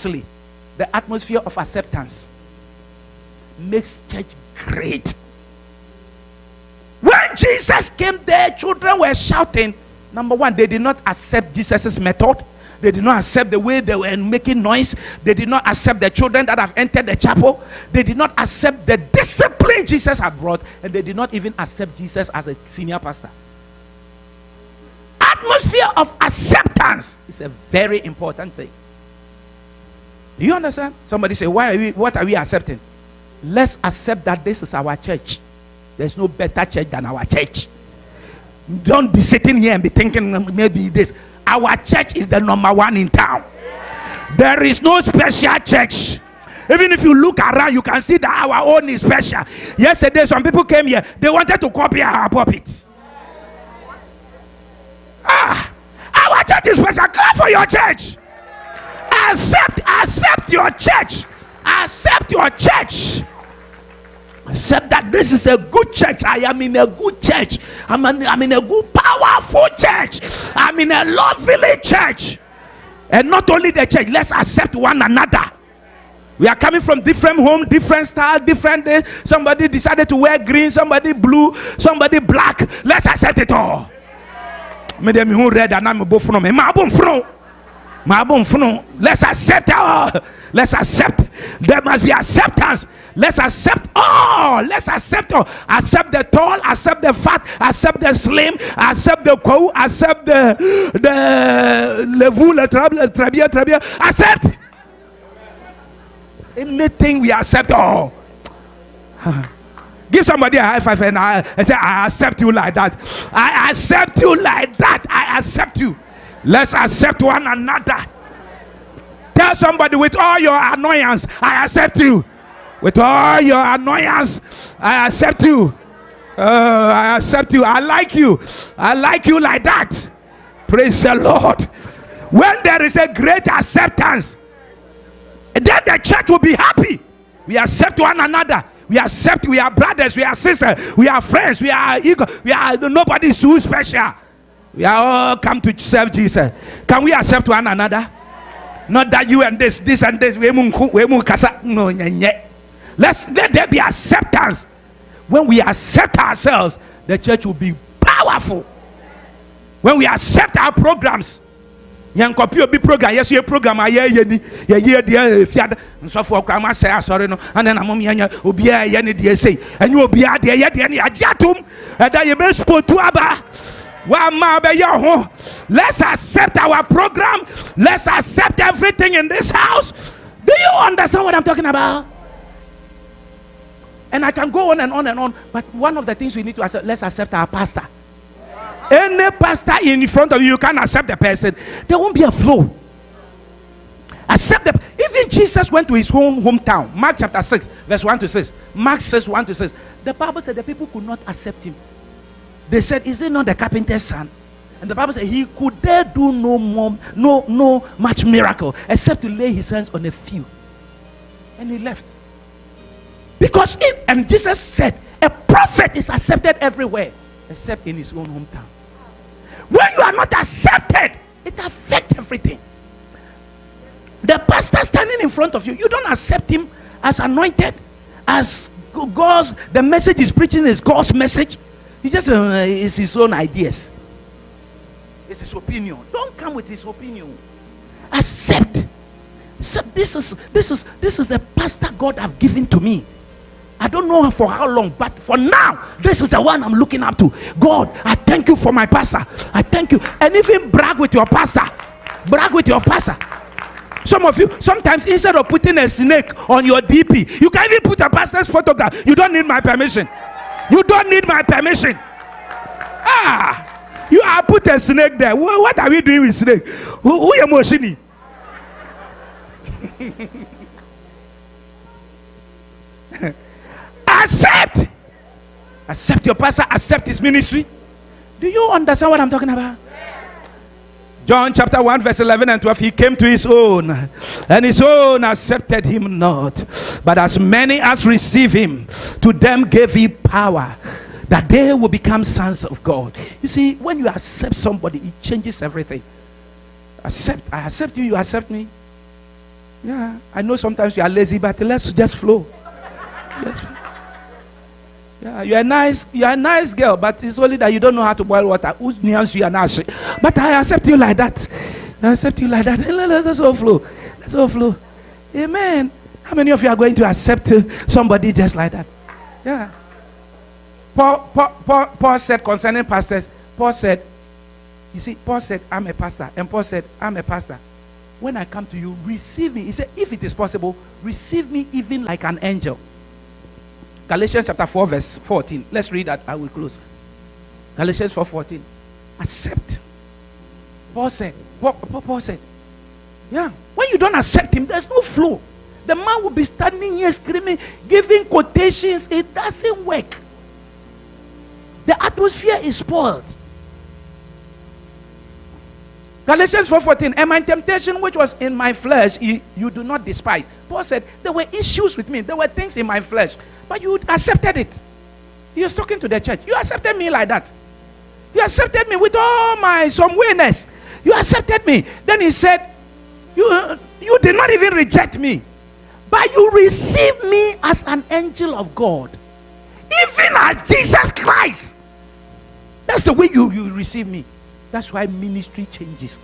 Lastly, the atmosphere of acceptance makes church great. When Jesus came there, children were shouting. Number one, they did not accept Jesus' method. They did not accept the way they were making noise. They did not accept the children that have entered the chapel. They did not accept the discipline Jesus had brought. And they did not even accept Jesus as a senior pastor. Atmosphere of acceptance is a very important thing. Do you understand? Somebody say, what are we accepting? Let's accept that this is our church. There's no better church than our church. Don't be sitting here and be thinking maybe this. Our church is the number one in town. There is no special church. Even if you look around, you can see that our own is special. Yesterday, some people came here. They wanted to copy our pulpit. Our church is special. Clap for your church. Accept your church. Accept your church. Accept that this is a good church. I am in a good church. I'm in a good, powerful church. I'm in a lovely church. And not only the church, let's accept one another. We are coming from different homes, different style, different days. Somebody decided to wear green, somebody blue, somebody black. Let's accept it all. Let's accept all. Let's accept. There must be acceptance. Let's accept all. Let's accept all. Accept the tall, accept the fat, accept the slim, accept the cool, accept the levu, le trabia. Accept. Anything we accept all. Give somebody a high five and say, I accept you like that. I accept you like that. I accept you. Let's accept one another. Tell somebody, with all your annoyance, I accept you. With all your annoyance, I accept you. I accept you. I like you. I like you like that. Praise the Lord. When there is a great acceptance, then the church will be happy. We accept one another. We accept. We are brothers. We are sisters. We are friends. We are equal. We are, nobody is too special. We are all come to serve Jesus. Can we accept one another? Not that you and this and this. No, let there be acceptance. When we accept ourselves, the church will be powerful. When we accept our programs, young copy of the program, yes, your program, I hear dear fiat, and so for grandma say, sorry, no, and then I'm will be a yenny say, and you will be at the yenny ajatum, and then you best put to Abba. Let's accept our program. Let's accept everything in this house. Do you understand what I'm talking about? And I can go on and on and on. But one of the things we need to accept, let's accept our pastor. Any pastor in front of you, you can't accept the person. There won't be a flow. Accept them. Even Jesus went to his own hometown. Mark chapter 6, verse 1 to 6. Mark 6, 1 to 6. The Bible said the people could not accept him. They said, is it not the carpenter's son? And the Bible said he could dare do no much miracle except to lay his hands on a few. And he left. Because and Jesus said, a prophet is accepted everywhere except in his own hometown. When you are not accepted, it affects everything. The pastor standing in front of you, you don't accept him as anointed, as God's, the message he's preaching is God's message. He just is his own ideas. It's his opinion. Don't come with his opinion. Accept. This is the pastor God have given to me. I don't know for how long, but for now, this is the one I'm looking up to. God, I thank you for my pastor. I thank you. And even brag with your pastor. Brag with your pastor. Some of you, sometimes instead of putting a snake on your DP, you can even put a pastor's photograph. You don't need my permission. You don't need my permission. You are put a snake there. What are we doing with snake? Who emotion? Accept your pastor. Accept his ministry. Do you understand what I'm talking about? John chapter 1 verse 11 and 12. He came to his own, and his own accepted him not. But as many as receive him, to them gave he power, that they will become sons of God. You see, when you accept somebody, it changes everything. I accept you, you accept me. Yeah, I know sometimes you are lazy, but let's just flow. Let's flow. Yeah, you're a nice girl, but it's only that you don't know how to boil water. Who knows you are now? But I accept you like that. I accept you like that. Let's all flow. Let's all flow. Amen. How many of you are going to accept somebody just like that? Yeah. Paul said concerning pastors, Paul said, I'm a pastor. And Paul said, I'm a pastor. When I come to you, receive me. He said, if it is possible, receive me even like an angel. Galatians chapter 4 verse 14. Let's read that. I will close. Galatians 4:14. Accept. Paul said, yeah, when you don't accept him, there's no flow. The man will be standing here screaming, giving quotations. It doesn't work. The atmosphere is spoiled. Galatians 4:14. And my temptation which was in my flesh, you do not despise. Paul said, there were issues with me. There were things in my flesh. But you accepted it. He was talking to the church. You accepted me like that. You accepted me with all my some wayness. You accepted me. Then he said, you did not even reject me, but you received me as an angel of God. Even as Jesus Christ. That's the way you receive me. That's why ministry changes.